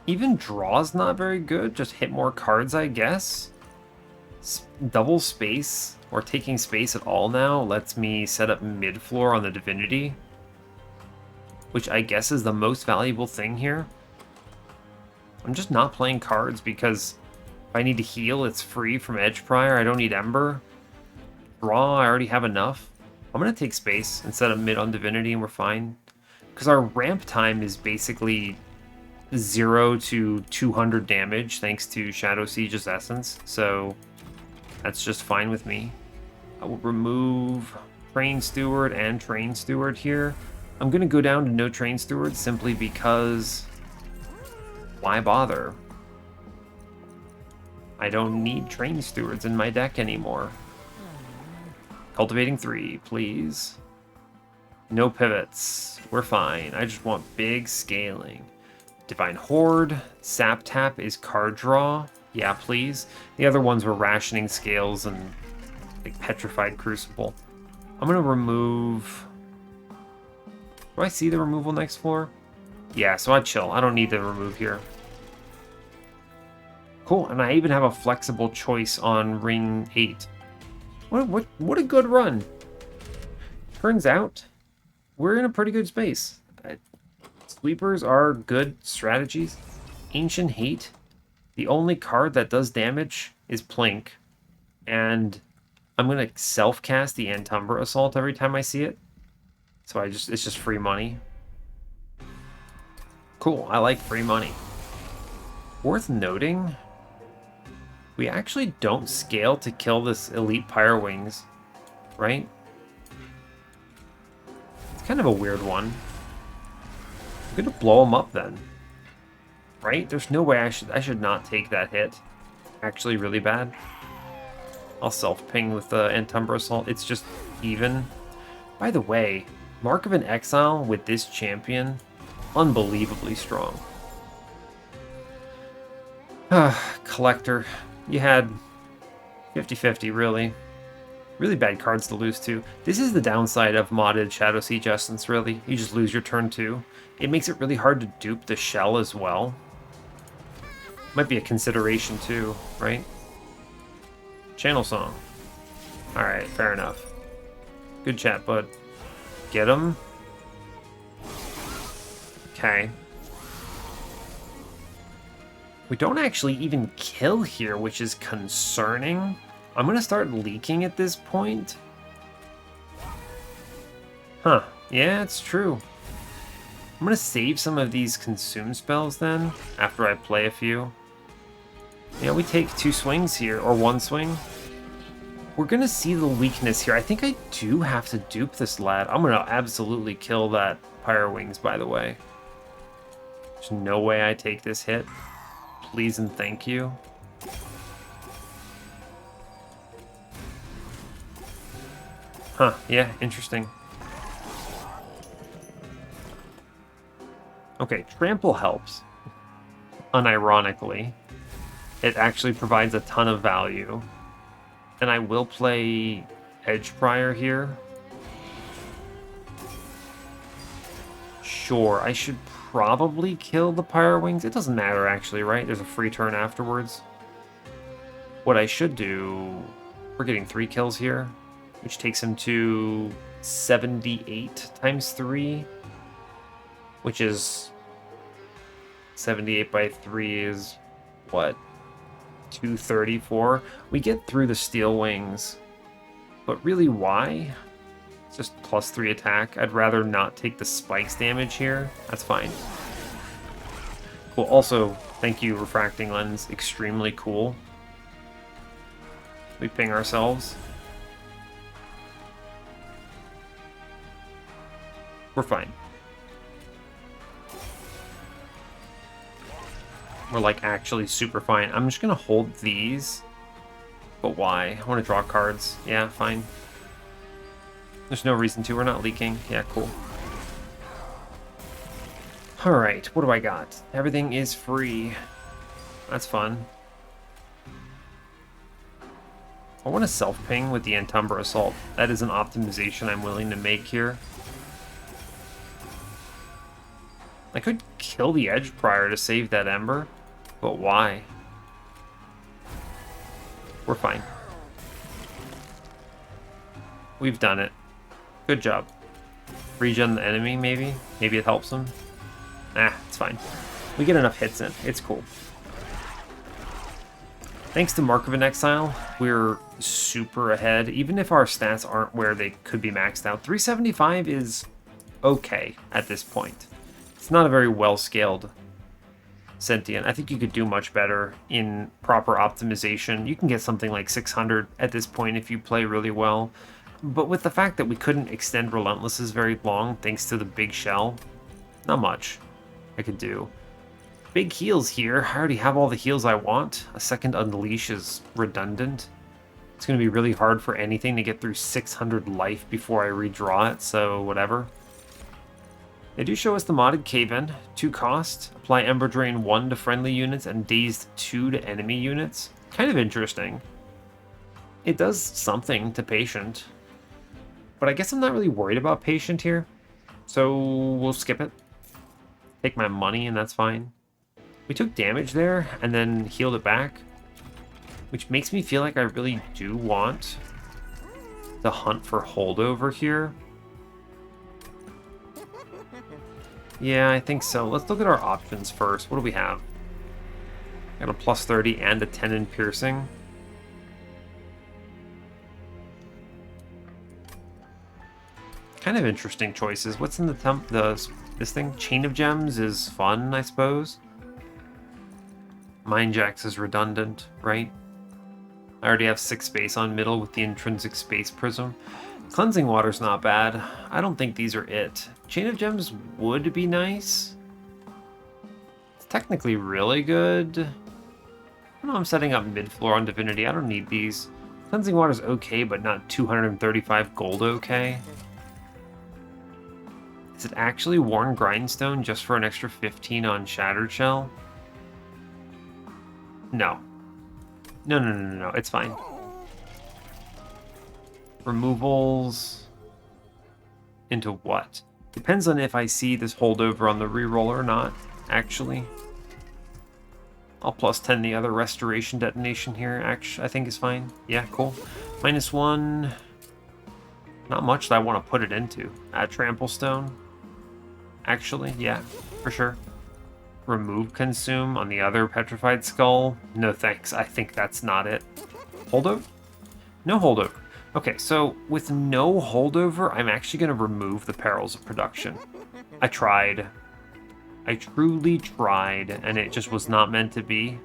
Even draw's not very good. Just hit more cards, I guess. Double space, or taking space at all now, lets me set up mid-floor on the Divinity, which I guess is the most valuable thing here. I'm just not playing cards because if I need to heal, it's free from Edge Prior. I don't need Ember. Draw, I already have enough. I'm going to take space instead of mid on Divinity, and we're fine. Because our ramp time is basically 0 to 200 damage thanks to Shattersiege's Essence, so that's just fine with me. I will remove Train Steward and Train Steward here. I'm going to go down to no Train Steward simply because why bother? I don't need Train Stewards in my deck anymore. Cultivating 3, please. No pivots. We're fine. I just want big scaling. Divine Horde. Sap Tap is card draw. Yeah, please. The other ones were Rationing Scales and like Petrified Crucible. I'm going to remove... Do I see the removal next floor? Yeah, so I chill. I don't need to remove here. Cool, and I even have a flexible choice on Ring 8. What a good run. Turns out, we're in a pretty good space. Sweepers are good strategies. Ancient Hate. The only card that does damage is Plink. And I'm going to self-cast the Umbra Assault every time I see it. So it's just free money. Cool, I like free money. Worth noting, we actually don't scale to kill this Elite Pyre Wings, right? It's kind of a weird one. I'm gonna blow them up then, right? There's no way I should not take that hit. Actually, really bad. I'll self-ping with the Umbra Assault. It's just even. By the way, Mark of an Exile with this champion, unbelievably strong. Collector, you had 50-50, really. Really bad cards to lose to. This is the downside of modded Shattersiege Essence, really. You just lose your turn 2. It makes it really hard to dupe the shell as well. Might be a consideration too, right? Channel Song. Alright, fair enough. Good chat, bud. Get him. Okay. We don't actually even kill here, which is concerning. I'm going to start leaking at this point. Huh. Yeah, it's true. I'm going to save some of these consume spells then, after I play a few. Yeah, we take 2 swings here, or 1 swing. We're going to see the weakness here. I think I do have to dupe this lad. I'm going to absolutely kill that Pyre Wings, by the way. There's no way I take this hit. Please and thank you. Huh, yeah, interesting. Okay, trample helps. Unironically. It actually provides a ton of value. And I will play Edge Prior here. Sure, I should probably kill the Pyro Wings. It doesn't matter, actually, right? There's a free turn afterwards. What I should do... We're getting 3 kills here, which takes him to 78 times 3, which is... 78 by 3 is... what? 234. We get through the Steel Wings, but really why? It's just +3 attack. I'd rather not take the spikes damage here. That's fine. Cool. Also, thank you, Refracting Lens. Extremely cool. We ping ourselves. We're fine. We're like actually super fine. I'm just gonna hold these. But why? I want to draw cards. Yeah, fine. There's no reason to. We're not leaking. Yeah, cool. Alright, what do I got? Everything is free. That's fun. I want to self-ping with the Antumbra Assault. That is an optimization I'm willing to make here. I could kill the Edge Prior to save that Ember, but why? We're fine. We've done it. Good job. Regen the enemy, maybe? Maybe it helps him? Nah, it's fine. We get enough hits in. It's cool. Thanks to Mark of an Exile, we're super ahead. Even if our stats aren't where they could be maxed out, 375 is okay at this point. It's not a very well-scaled Sentient. I think you could do much better in proper optimization. You can get something like 600 at this point if you play really well. But with the fact that we couldn't extend Relentlesses very long thanks to the big shell, not much I could do. Big heals here. I already have all the heals I want. A second Unleash is redundant. It's going to be really hard for anything to get through 600 life before I redraw it, so whatever. They do show us the modded Cave-In. 2 cost. Apply Ember Drain 1 to friendly units and Dazed 2 to enemy units. Kind of interesting. It does something to Patient. But I guess I'm not really worried about Patient here. So we'll skip it. Take my money and that's fine. We took damage there and then healed it back, which makes me feel like I really do want to hunt for holdover here. Yeah, I think so. Let's look at our options first. What do we have? Got a +30 and a 10 in piercing. Kind of interesting choices. What's in this thing? Chain of Gems is fun, I suppose. Mind Jacks is redundant, right? I already have 6 space on middle with the intrinsic space prism. Cleansing Water's not bad. I don't think these are it. Chain of Gems would be nice. It's technically really good. I don't know, I'm setting up mid-floor on Divinity. I don't need these. Cleansing Water's okay, but not 235 gold okay. Is it actually Worn Grindstone just for an extra 15 on Shattered Shell? No. No, it's fine. Removals into what? Depends on if I see this holdover on the reroll or not, actually. I'll +10 the other restoration detonation here, actually, I think is fine. Yeah, cool. -1. Not much that I want to put it into. Add Trample Stone. Actually, yeah, for sure. Remove Consume on the other Petrified Skull. No thanks, I think that's not it. Holdover? No holdover. Okay, so with no holdover, I'm actually going to remove the Perils of Production. I tried. I truly tried, and it just was not meant to be.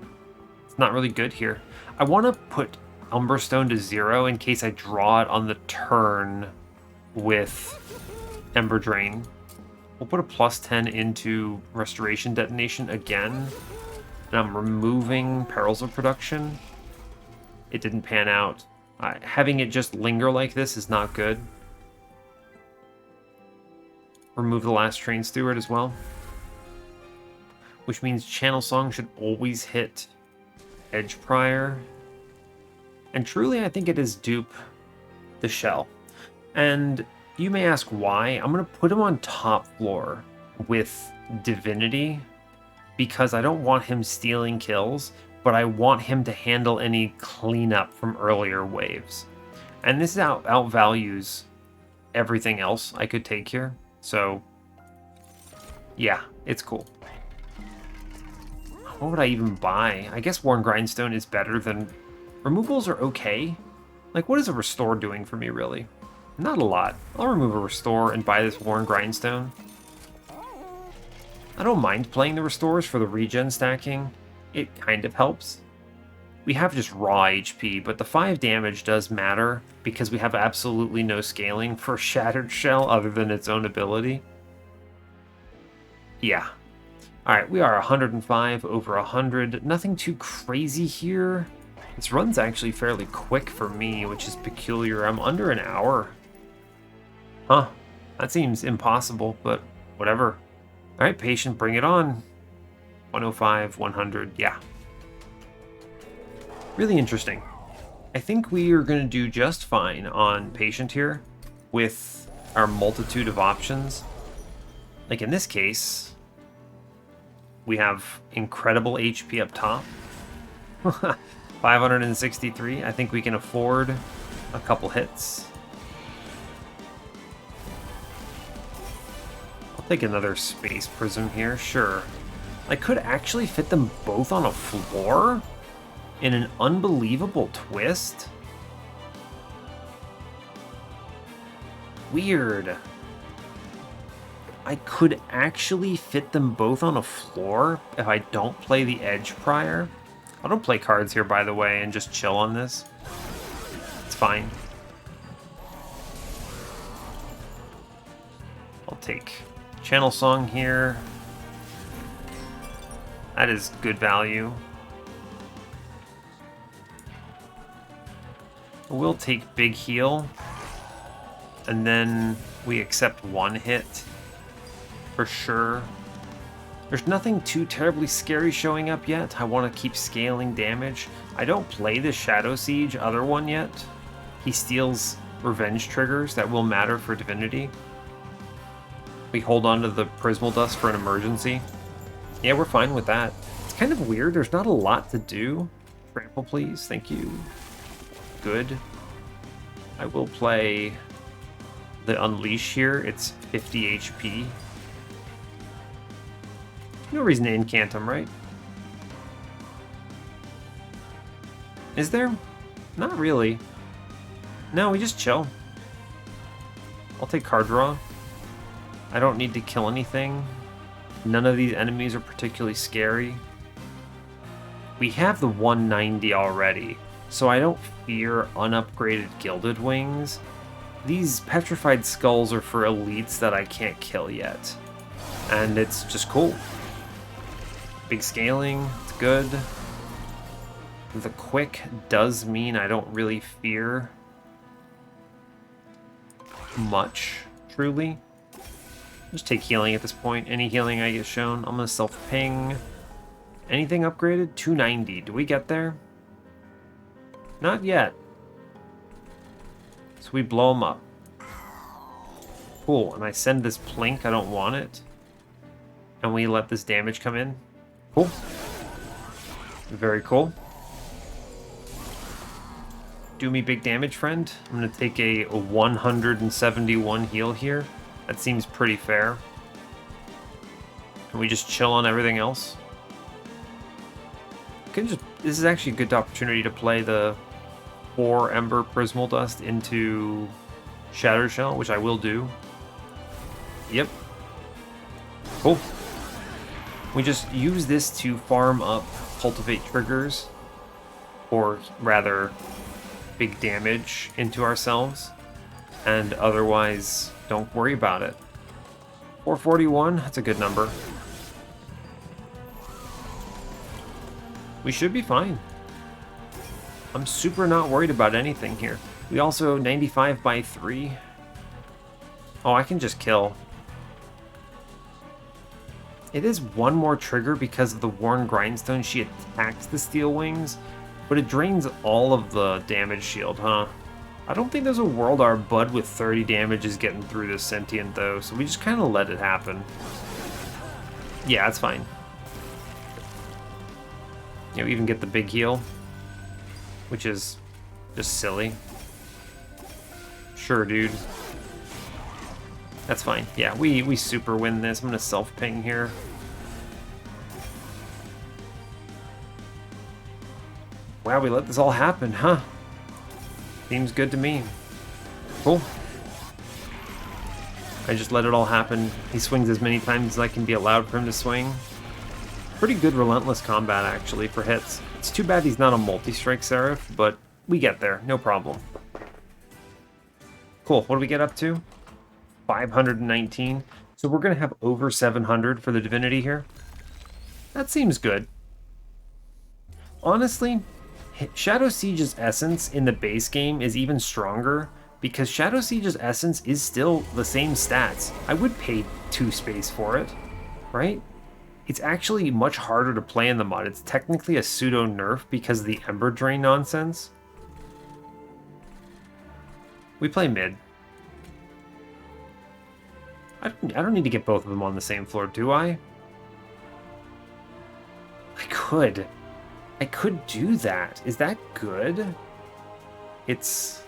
It's not really good here. I want to put Umbra Stone to 0 in case I draw it on the turn with Ember Drain. We'll put a +10 into Restoration Detonation again. And I'm removing Perils of Production. It didn't pan out. Having it just linger like this is not good. remove the last Train Steward as well. Which means Channel Song should always hit Edge Prior. And truly, I think it is dupe the Shell. And you may ask why. I'm going to put him on top floor with Divinity because I don't want him stealing kills, but I want him to handle any cleanup from earlier waves. And this outvalues everything else I could take here. So, yeah, it's cool. What would I even buy? I guess Worn Grindstone is better than... Removals are okay. Like, what is a Restore doing for me, really? Not a lot. I'll remove a Restore and buy this Worn Grindstone. I don't mind playing the Restores for the regen stacking. It kind of helps. We have just raw HP, but the 5 damage does matter because we have absolutely no scaling for Shattered Shell other than its own ability. Yeah. Alright, we are 105 over 100. Nothing too crazy here. This run's actually fairly quick for me, which is peculiar. I'm under an hour. Huh. That seems impossible, but whatever. Alright, Patient, bring it on. 105, 100, yeah. Really interesting. I think we are going to do just fine on Patient here with our multitude of options. Like in this case... We have incredible HP up top. 563. I think we can afford a couple hits. I'll take another Space Prism here, sure. I could actually fit them both on a floor in an unbelievable twist. Weird. I could actually fit them both on a floor if I don't play the Edge Prior. I don't play cards here, by the way, and just chill on this. It's fine. I'll take Channel Song here. That is good value. We'll take Big Heal. And then we accept one hit. For sure. There's nothing too terribly scary showing up yet. I want to keep scaling damage. I don't play the Shattersiege other one yet. He steals revenge triggers that will matter for Divinity. We hold on to the Prismal Dust for an emergency. Yeah, we're fine with that. It's kind of weird. There's not a lot to do. Trample, please. Thank you. Good. I will play the Unleash here. It's 50 HP. No reason to incant him, right? Is there? Not really. No, we just chill. I'll take card draw. I don't need to kill anything. None of these enemies are particularly scary. We have the 190 already, so I don't fear unupgraded Gilded Wings. These Petrified Skulls are for elites that I can't kill yet. And it's just cool. Big scaling, it's good. The quick does mean I don't really fear much, truly. Just take healing at this point. Any healing I get shown, I'm gonna self-ping. Anything upgraded? 290. Do we get there? Not yet. So we blow them up. Cool, and I send this Plink, I don't want it. And we let this damage come in. Cool. Very cool. Do me big damage, friend. I'm going to take a 171 heal here. That seems pretty fair. Can we just chill on everything else? This is actually a good opportunity to play the 4 Ember Prismal Dust into Shatter Shell, which I will do. Yep. Cool. We just use this to farm up Cultivate triggers, or rather, big damage into ourselves, and otherwise don't worry about it. 441, that's a good number. We should be fine. I'm super not worried about anything here. We also 95 by 3. Oh, I can just kill. It is one more trigger because of the Worn Grindstone. She attacks the Steel Wings, but it drains all of the damage shield, huh? I don't think there's a world our Bud with 30 damage is getting through this Sentient, though, so we just kind of let it happen. Yeah, that's fine. You know, even get the big heal, which is just silly. Sure, dude. That's fine. Yeah, we super win this. I'm gonna self-ping here. Wow, we let this all happen, huh? Seems good to me. Cool. I just let it all happen. He swings as many times as I can be allowed for him to swing. Pretty good relentless combat, actually, for hits. It's too bad he's not a multi-strike Seraph, but we get there, no problem. Cool, what do we get up to? 519. So we're going to have over 700 for the Divinity here. That seems good. Honestly, Shattersiege's essence in the base game is even stronger because Shattersiege's essence is still the same stats. I would pay 2 space for it, right? It's actually much harder to play in the mod. It's technically a pseudo nerf because of the Ember Drain nonsense. We play mid. I don't need to get both of them on the same floor, do I? I could. I could do that. Is that good? It's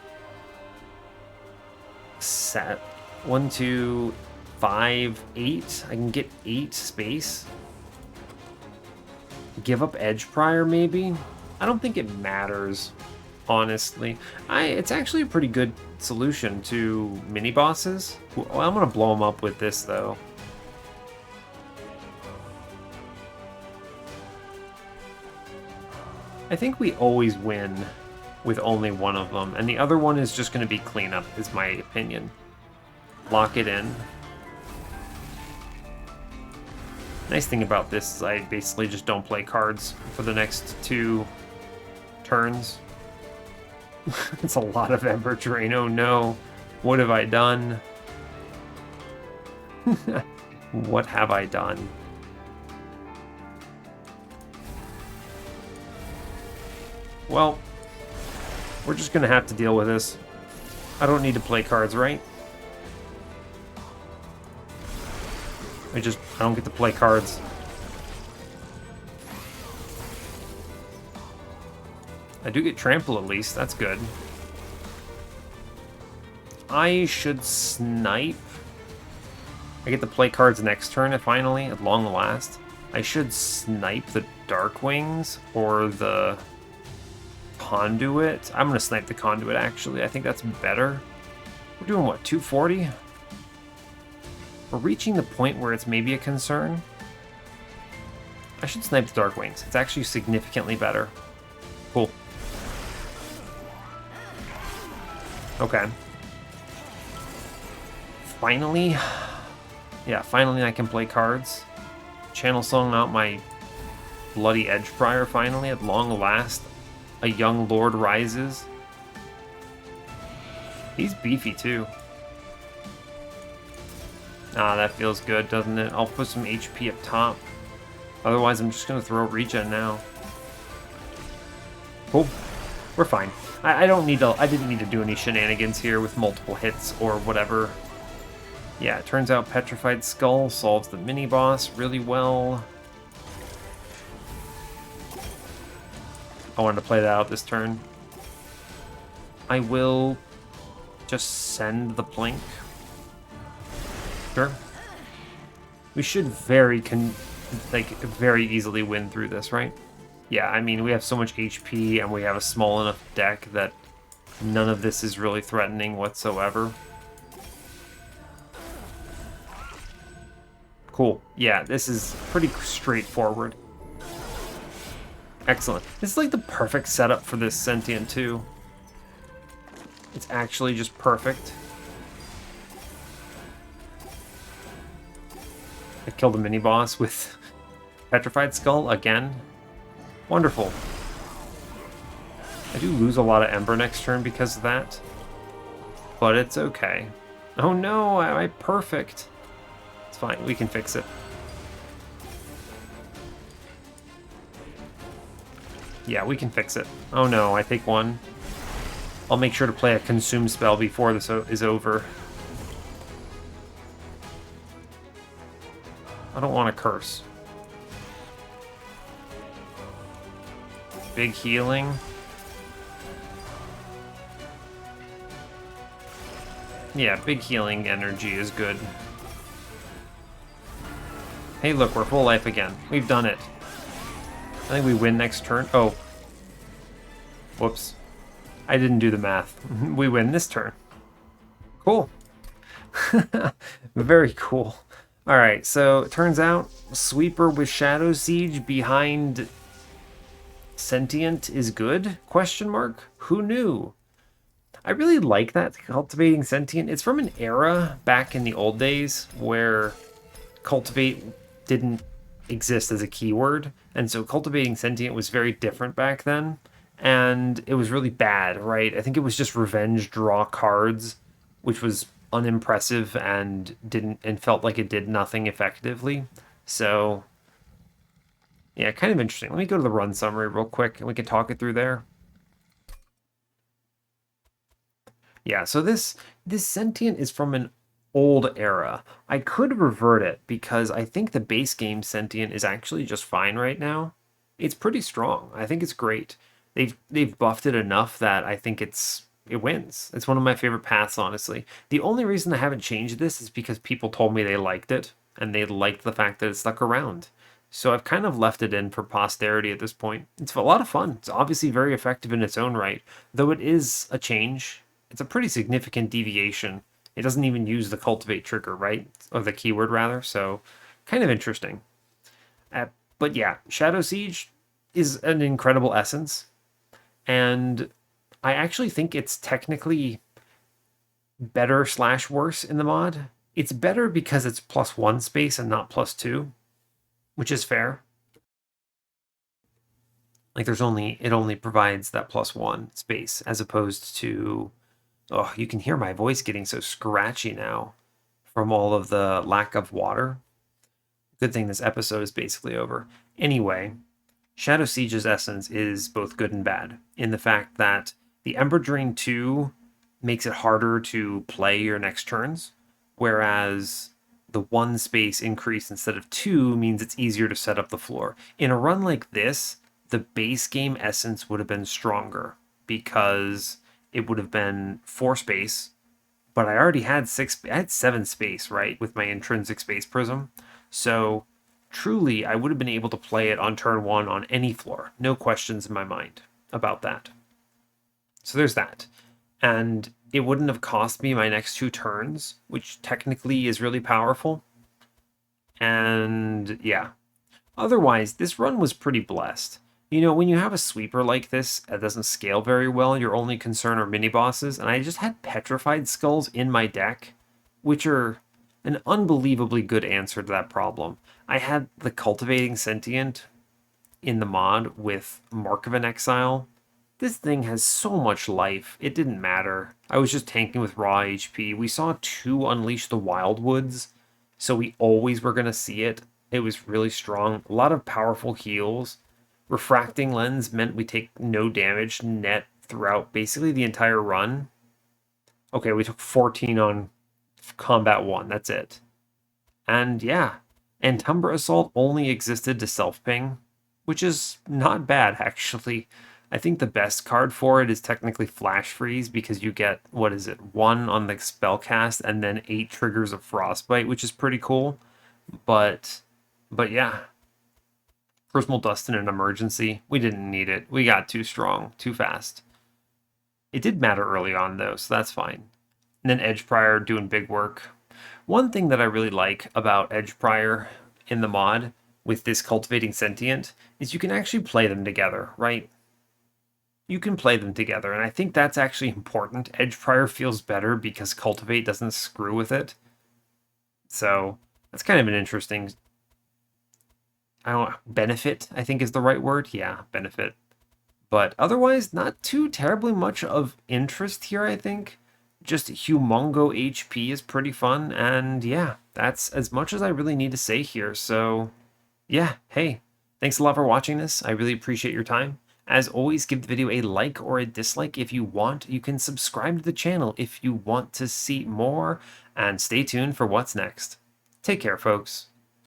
set 1, 2, 5, 8. I can get 8 space. Give up Edge Prior, maybe? I don't think it matters, honestly. It's actually a pretty good solution to mini bosses. Well, I'm gonna blow them up with this, though. I think we always win with only one of them, and the other one is just going to be cleanup, is my opinion. Lock it in. Nice thing about this is I basically just don't play cards for the next 2 turns. It's a lot of Ember Drain, oh no. What have I done? What have I done? Well, we're just gonna have to deal with this. I don't need to play cards, right? I don't get to play cards. I do get trample at least, that's good. I should snipe. I get to play cards next turn, finally, at long last. I should snipe the Darkwings or the Conduit. I'm gonna snipe the Conduit, actually. I think that's better. We're doing what, 240? We're reaching the point where it's maybe a concern. I should snipe the Darkwings. It's actually significantly better. Cool. Okay. Finally. Yeah, finally I can play cards. Channel Song out my bloody Edge Prior, finally, at long last. A young lord rises. He's beefy too. Ah, that feels good, doesn't it? I'll put some HP up top. Otherwise, I'm just gonna throw regen now. Cool. We're fine. I don't need to. I didn't need to do any shenanigans here with multiple hits or whatever. Yeah, it turns out Petrified Skull solves the mini boss really well. I wanted to play that out this turn. I will just send the Plink. Sure. We should very easily win through this, right? Yeah, I mean, we have so much HP and we have a small enough deck that none of this is really threatening whatsoever. Cool. Yeah, this is pretty straightforward. Excellent. This is like the perfect setup for this Sentient too. It's actually just perfect. I killed a mini-boss with Petrified Skull again. Wonderful. I do lose a lot of Ember next turn because of that. But it's okay. Oh no, am I perfect? It's fine, we can fix it. Yeah, we can fix it. Oh no, I take one. I'll make sure to play a consume spell before this is over. I don't want to curse. Big healing. Yeah, big healing energy is good. Hey, look, we're full life again. We've done it. I think we win next turn. Oh. Whoops. I didn't do the math. We win this turn. Cool. Very cool. Alright, so it turns out Sweeper with Shattersiege behind Sentient is good? Question mark? Who knew? I really like that, Cultivating Sentient. It's from an era back in the old days where Cultivate didn't exist as a keyword, and so Cultivating Sentient was very different back then, and it was really bad, right? I think it was just revenge draw cards, which was unimpressive and felt like it did nothing effectively. So yeah, kind of interesting. Let me go to the run summary real quick and we can talk it through there. Yeah, so this Sentient is from an old era. I could revert it because I think the base game Sentient is actually just fine right now. It's pretty strong. I think it's great. They've buffed it enough that I think it wins. It's one of my favorite paths, honestly. The only reason I haven't changed this is because people told me they liked it and they liked the fact that it stuck around. So I've kind of left it in for posterity at this point. It's a lot of fun. It's obviously very effective in its own right, though it is a change. It's a pretty significant deviation. It doesn't even use the cultivate trigger, right? Or the keyword, rather. So kind of interesting. But yeah, Shattersiege is an incredible essence. And I actually think it's technically better / worse in the mod. It's better because it's +1 space and not +2, which is fair. Like it only provides that +1 space as opposed to, oh, you can hear my voice getting so scratchy now from all of the lack of water. Good thing this episode is basically over. Anyway, Shattersiege's essence is both good and bad in the fact that the Ember Drain 2 makes it harder to play your next turns, whereas the 1 space increase instead of 2 means it's easier to set up the floor. In a run like this, the base game essence would have been stronger because it would have been 4 space, but I already had 7 space, right, with my intrinsic space prism. So truly, I would have been able to play it on turn 1 on any floor. No questions in my mind about that. So there's that. And it wouldn't have cost me my next 2 turns, which technically is really powerful. And yeah. Otherwise, this run was pretty blessed. You know, when you have a sweeper like this that doesn't scale very well, your only concern are mini-bosses, and I just had Petrified Skulls in my deck, which are an unbelievably good answer to that problem. I had the Cultivating Sentient in the mod with Mark of an Exile. This thing has so much life, it didn't matter. I was just tanking with raw HP. We saw 2 Unleash the Wildwoods, so we always were going to see it. It was really strong. A lot of powerful heals. Refracting Lens meant we take no damage net throughout basically the entire run. Okay, we took 14 on Combat 1, that's it. And yeah, and Umbra Assault only existed to self-ping, which is not bad, actually. I think the best card for it is technically Flash Freeze because you get, 1 on the spell cast and then 8 triggers of Frostbite, which is pretty cool. But yeah. Prismal Dust in an emergency. We didn't need it. We got too strong, too fast. It did matter early on, though, so that's fine. And then Edgeprior doing big work. One thing that I really like about Edgeprior in the mod with this Cultivating Sentient is you can actually play them together, right? You can play them together, and I think that's actually important. Edgeprior feels better because Cultivate doesn't screw with it. So that's kind of an interesting, benefit, I think is the right word. Yeah, benefit. But otherwise, not too terribly much of interest here, I think. Just humongo HP is pretty fun, and yeah, that's as much as I really need to say here. So yeah, hey, thanks a lot for watching this. I really appreciate your time. As always, give the video a like or a dislike if you want. You can subscribe to the channel if you want to see more, and stay tuned for what's next. Take care, folks.